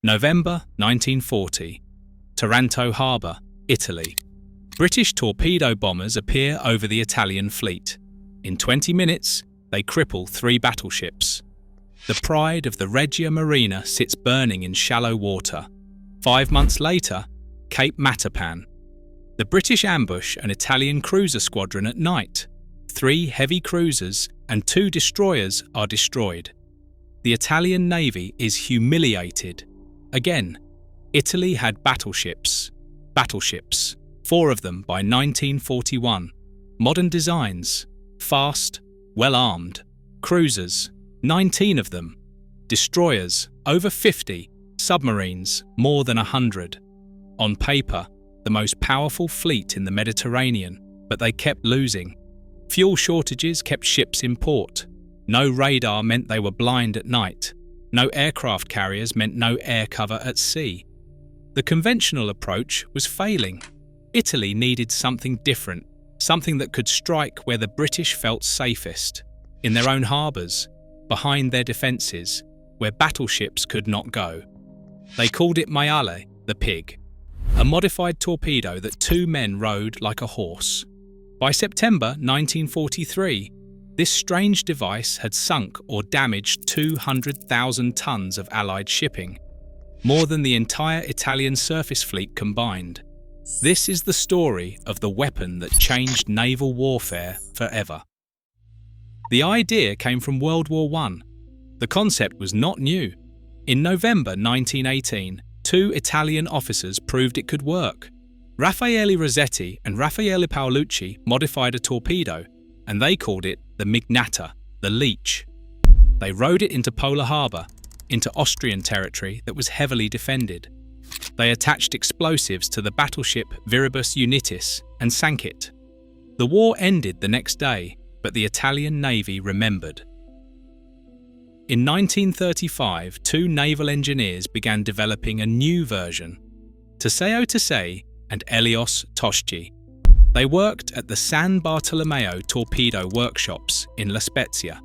November 1940. Taranto Harbor, Italy. British torpedo bombers appear over the Italian fleet. In 20 minutes, they cripple 3 battleships. The pride of the Regia Marina sits burning in shallow water. 5 months later, Cape Matapan. The British ambush an Italian cruiser squadron at night. 3 heavy cruisers and 2 destroyers are destroyed. The Italian Navy is humiliated. Again, Italy had battleships, 4 of them by 1941. Modern designs, fast, well-armed. Cruisers, 19 of them. Destroyers, over 50. Submarines, more than 100. On paper, the most powerful fleet in the Mediterranean, but they kept losing. Fuel shortages kept ships in port. No radar meant they were blind at night. No aircraft carriers meant no air cover at sea. The conventional approach was failing. Italy needed something different, something that could strike where the British felt safest, in their own harbours, behind their defences, where battleships could not go. They called it Maiale, the pig, a modified torpedo that 2 men rode like a horse. By September 1943, this strange device had sunk or damaged 200,000 tons of Allied shipping, more than the entire Italian surface fleet combined. This is the story of the weapon that changed naval warfare forever. The idea came from World War I. The concept was not new. In November 1918, 2 Italian officers proved it could work. Raffaele Rossetti and Raffaele Paolucci modified a torpedo, and they called it the Mignata, the leech. They rowed it into Polar Harbor, into Austrian territory that was heavily defended. They attached explosives to the battleship Viribus Unitis and sank it. The war ended the next day, but the Italian Navy remembered. In 1935, 2 naval engineers began developing a new version, Teseo Tesei and Elios Toschi. They worked at the San Bartolomeo torpedo workshops in La Spezia.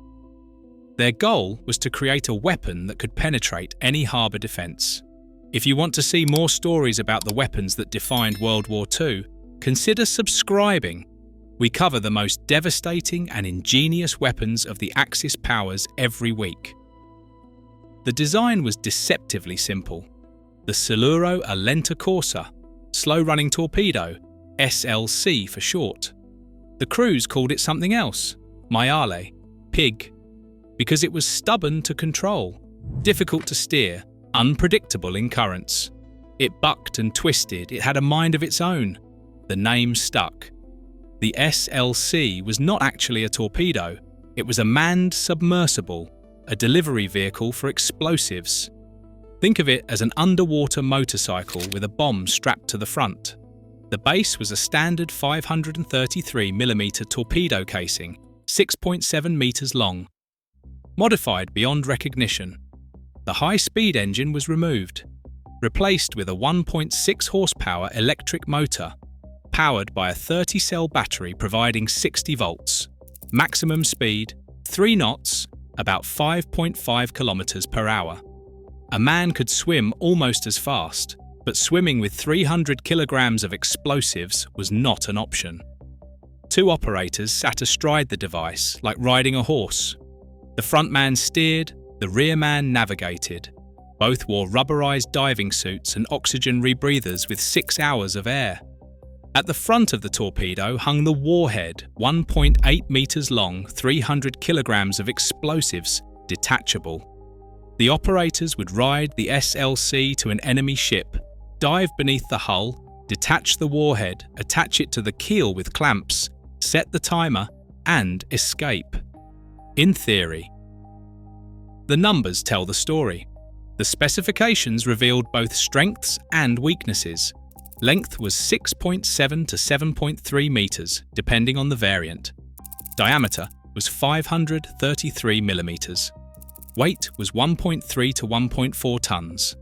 Their goal was to create a weapon that could penetrate any harbour defence. If you want to see more stories about the weapons that defined World War II, consider subscribing. We cover the most devastating and ingenious weapons of the Axis powers every week. The design was deceptively simple. The Siluro a Lenta Corsa, slow-running torpedo, SLC for short. The crews called it something else, Maiale, pig, because it was stubborn to control, difficult to steer, unpredictable in currents. It bucked and twisted, it had a mind of its own. The name stuck. The SLC was not actually a torpedo, it was a manned submersible, a delivery vehicle for explosives. Think of it as an underwater motorcycle with a bomb strapped to the front. The base was a standard 533mm torpedo casing, 6.7 metres long. Modified beyond recognition. The high-speed engine was removed, replaced with a 1.6 horsepower electric motor, powered by a 30-cell battery providing 60 volts, maximum speed, 3 knots, about 5.5 kilometers per hour. A man could swim almost as fast, but swimming with 300 kilograms of explosives was not an option. 2 operators sat astride the device like riding a horse. The front man steered, the rear man navigated. Both wore rubberized diving suits and oxygen rebreathers with 6 hours of air. At the front of the torpedo hung the warhead, 1.8 meters long, 300 kilograms of explosives, detachable. The operators would ride the SLC to an enemy ship, dive beneath the hull, detach the warhead, attach it to the keel with clamps, set the timer, and escape. In theory. The numbers tell the story. The specifications revealed both strengths and weaknesses. Length was 6.7 to 7.3 meters, depending on the variant. Diameter was 533 millimeters. Weight was 1.3 to 1.4 tons.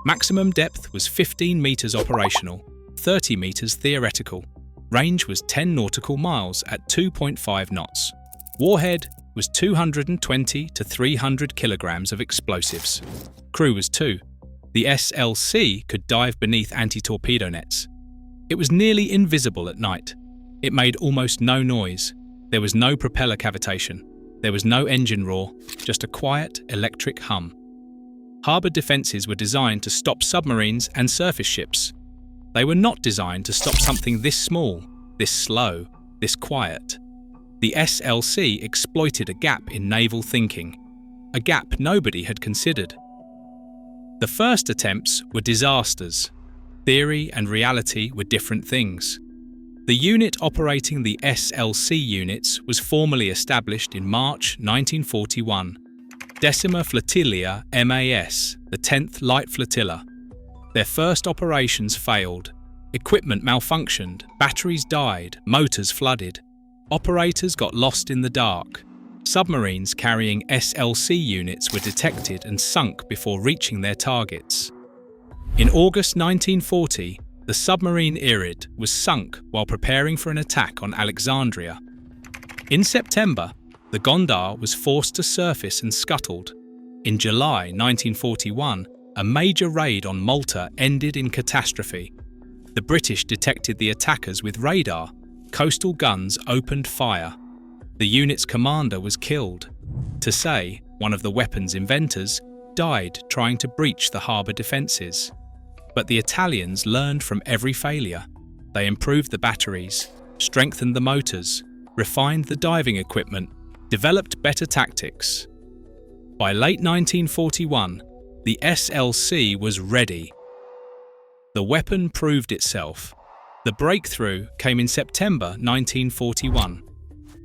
Maximum depth was 15 meters operational, 30 meters theoretical. Range was 10 nautical miles at 2.5 knots. Warhead was 220 to 300 kilograms of explosives. Crew was 2. The SLC could dive beneath anti-torpedo nets. It was nearly invisible at night. It made almost no noise. There was no propeller cavitation. There was no engine roar, just a quiet electric hum. Harbour defences were designed to stop submarines and surface ships. They were not designed to stop something this small, this slow, this quiet. The SLC exploited a gap in naval thinking, a gap nobody had considered. The first attempts were disasters. Theory and reality were different things. The unit operating the SLC units was formally established in March 1941. Decima Flotilla MAS, the 10th Light Flotilla. Their first operations failed. Equipment malfunctioned, batteries died, motors flooded. Operators got lost in the dark. Submarines carrying SLC units were detected and sunk before reaching their targets. In August 1940, the submarine Irid was sunk while preparing for an attack on Alexandria. In September, the Gondar was forced to surface and scuttled. In July 1941, a major raid on Malta ended in catastrophe. The British detected the attackers with radar. Coastal guns opened fire. The unit's commander was killed. To say, one of the weapon's inventors, died trying to breach the harbour defences. But the Italians learned from every failure. They improved the batteries, strengthened the motors, refined the diving equipment, developed better tactics. By late 1941, the SLC was ready. The weapon proved itself. The breakthrough came in September 1941.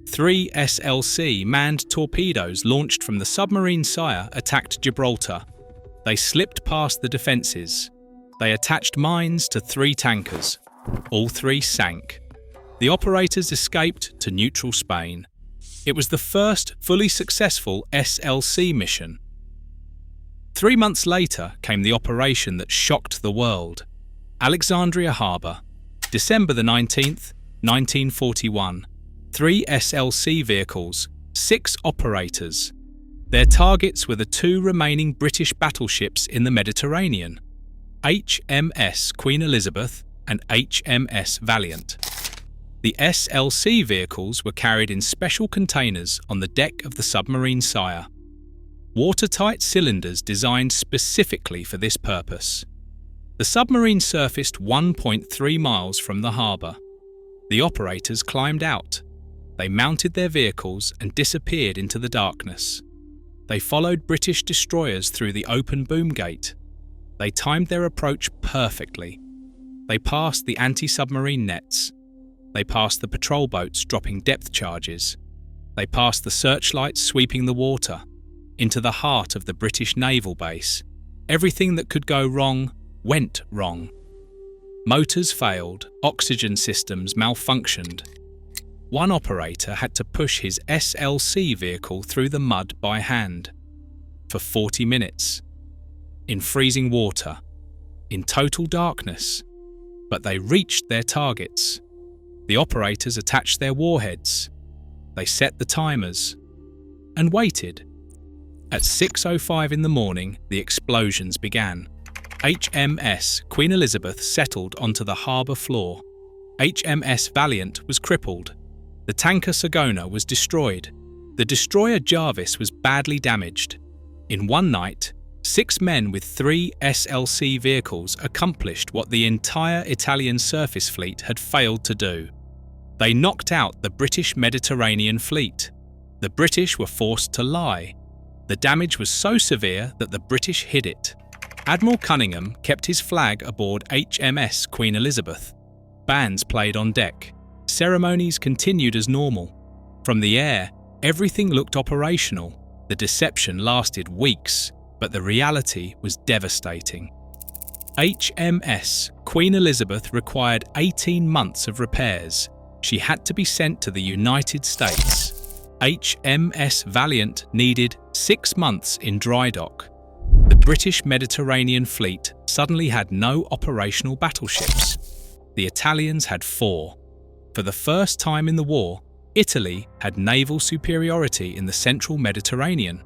3 SLC manned torpedoes launched from the submarine sire attacked Gibraltar. They slipped past the defences. They attached mines to 3 tankers. All 3 sank. The operators escaped to neutral Spain. It was the first fully successful SLC mission. 3 months later came the operation that shocked the world. Alexandria Harbor, December the 19th, 1941. 3 SLC vehicles, 6 operators. Their targets were the 2 remaining British battleships in the Mediterranean, HMS Queen Elizabeth and HMS Valiant. The SLC vehicles were carried in special containers on the deck of the submarine sire. Watertight cylinders designed specifically for this purpose. The submarine surfaced 1.3 miles from the harbour. The operators climbed out. They mounted their vehicles and disappeared into the darkness. They followed British destroyers through the open boom gate. They timed their approach perfectly. They passed the anti-submarine nets. They passed the patrol boats dropping depth charges. They passed the searchlights sweeping the water. Into the heart of the British naval base. Everything that could go wrong went wrong. Motors failed, oxygen systems malfunctioned. One operator had to push his SLC vehicle through the mud by hand. For 40 minutes. In freezing water. In total darkness. But they reached their targets. The operators attached their warheads. They set the timers. And waited. At 6:05 in the morning, the explosions began. HMS Queen Elizabeth settled onto the harbour floor. HMS Valiant was crippled. The tanker Sagona was destroyed. The destroyer Jarvis was badly damaged. In one night, 6 men with 3 SLC vehicles accomplished what the entire Italian surface fleet had failed to do. They knocked out the British Mediterranean fleet. The British were forced to lie. The damage was so severe that the British hid it. Admiral Cunningham kept his flag aboard HMS Queen Elizabeth. Bands played on deck. Ceremonies continued as normal. From the air, everything looked operational. The deception lasted weeks, but the reality was devastating. HMS Queen Elizabeth required 18 months of repairs. She had to be sent to the United States. HMS Valiant needed 6 months in dry dock. The British Mediterranean fleet suddenly had no operational battleships. The Italians had 4. For the first time in the war, Italy had naval superiority in the central Mediterranean,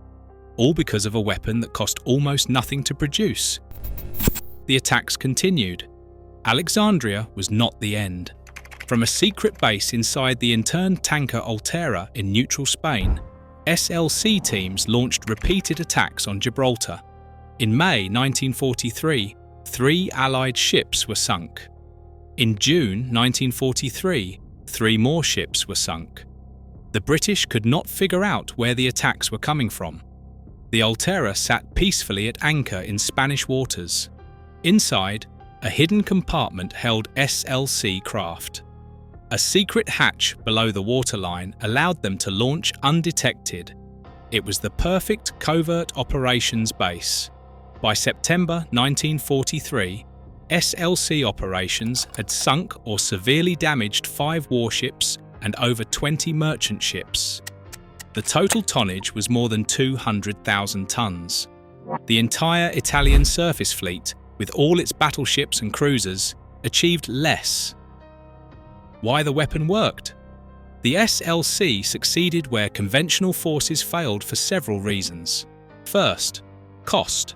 all because of a weapon that cost almost nothing to produce. The attacks continued. Alexandria was not the end. From a secret base inside the interned tanker Altera in neutral Spain, SLC teams launched repeated attacks on Gibraltar. In May 1943, 3 Allied ships were sunk. In June 1943, 3 more ships were sunk. The British could not figure out where the attacks were coming from. The Altera sat peacefully at anchor in Spanish waters. Inside, a hidden compartment held SLC craft. A secret hatch below the waterline allowed them to launch undetected. It was the perfect covert operations base. By September 1943, SLC operations had sunk or severely damaged 5 warships and over 20 merchant ships. The total tonnage was more than 200,000 tons. The entire Italian surface fleet, with all its battleships and cruisers, achieved less. Why the weapon worked? The SLC succeeded where conventional forces failed for several reasons. First, cost.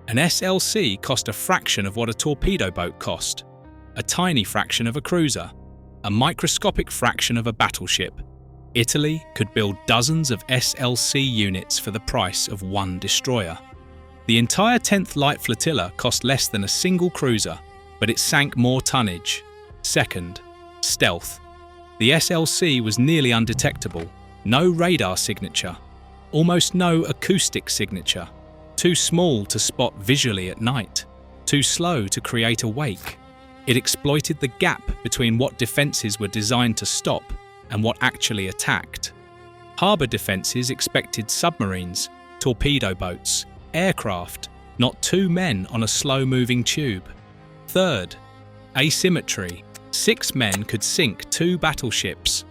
An SLC cost a fraction of what a torpedo boat cost, a tiny fraction of a cruiser, a microscopic fraction of a battleship. Italy could build dozens of SLC units for the price of 1 destroyer. The entire 10th Light Flotilla cost less than a single cruiser, but it sank more tonnage. Second, stealth. The SLC was nearly undetectable, no radar signature, almost no acoustic signature, too small to spot visually at night, too slow to create a wake. It exploited the gap between what defences were designed to stop and what actually attacked. Harbour defences expected submarines, torpedo boats, aircraft, not 2 men on a slow-moving tube. Third, asymmetry. 6 men could sink 2 battleships.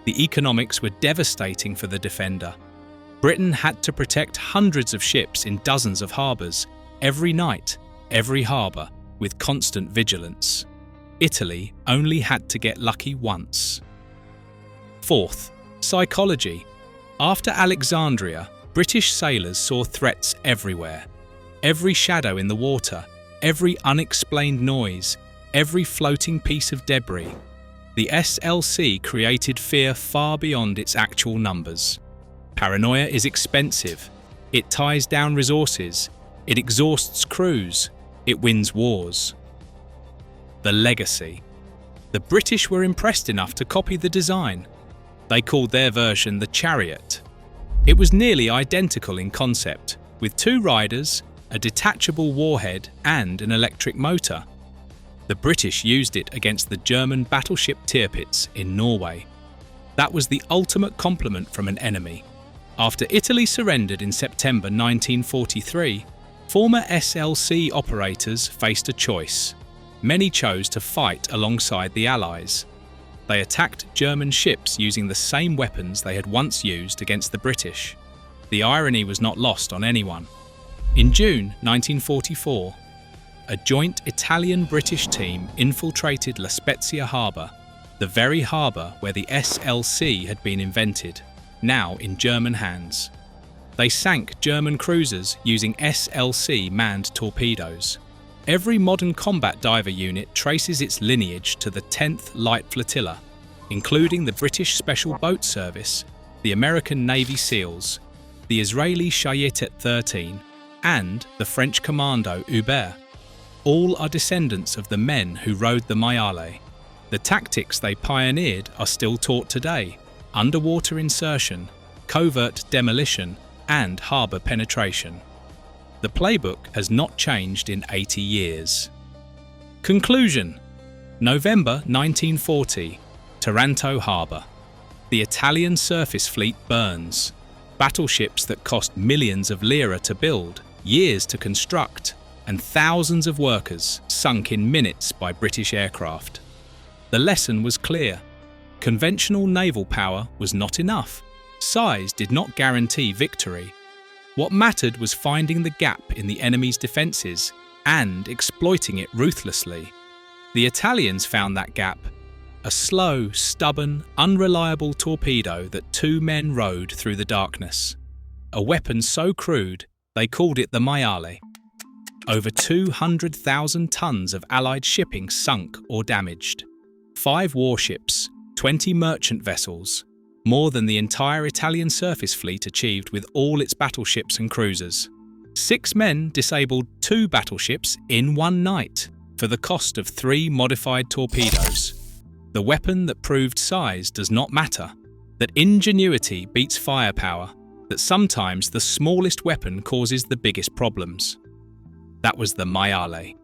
The economics were devastating for the defender. Britain had to protect hundreds of ships in dozens of harbours, every night, every harbour, with constant vigilance. Italy only had to get lucky once. Fourth, psychology. After Alexandria, British sailors saw threats everywhere. Every shadow in the water, every unexplained noise, every floating piece of debris. The SLC created fear far beyond its actual numbers. Paranoia is expensive. It ties down resources. It exhausts crews. It wins wars. The legacy. The British were impressed enough to copy the design. They called their version the Chariot. It was nearly identical in concept, with 2 riders, a detachable warhead and an electric motor. The British used it against the German battleship Tirpitz in Norway. That was the ultimate compliment from an enemy. After Italy surrendered in September 1943, former SLC operators faced a choice. Many chose to fight alongside the Allies. They attacked German ships using the same weapons they had once used against the British. The irony was not lost on anyone. In June 1944, a joint Italian-British team infiltrated La Spezia Harbor, the very harbour where the SLC had been invented, now in German hands. They sank German cruisers using SLC manned torpedoes. Every modern combat diver unit traces its lineage to the 10th Light Flotilla, including the British Special Boat Service, the American Navy SEALs, the Israeli Shayetet 13, and the French commando Hubert. All are descendants of the men who rode the Maiale. The tactics they pioneered are still taught today: underwater insertion, covert demolition, and harbour penetration. The playbook has not changed in 80 years. Conclusion. November 1940, Taranto Harbour. The Italian surface fleet burns. Battleships that cost millions of lira to build, years to construct, and thousands of workers sunk in minutes by British aircraft. The lesson was clear. Conventional naval power was not enough. Size did not guarantee victory. What mattered was finding the gap in the enemy's defences and exploiting it ruthlessly. The Italians found that gap: a slow, stubborn, unreliable torpedo that 2 men rode through the darkness. A weapon so crude, they called it the Maiale. Over 200,000 tons of Allied shipping sunk or damaged. 5 warships, 20 merchant vessels, more than the entire Italian surface fleet achieved with all its battleships and cruisers. 6 men disabled 2 battleships in one night for the cost of 3 modified torpedoes. The weapon that proved size does not matter, that ingenuity beats firepower, that sometimes the smallest weapon causes the biggest problems. That was the Maiale.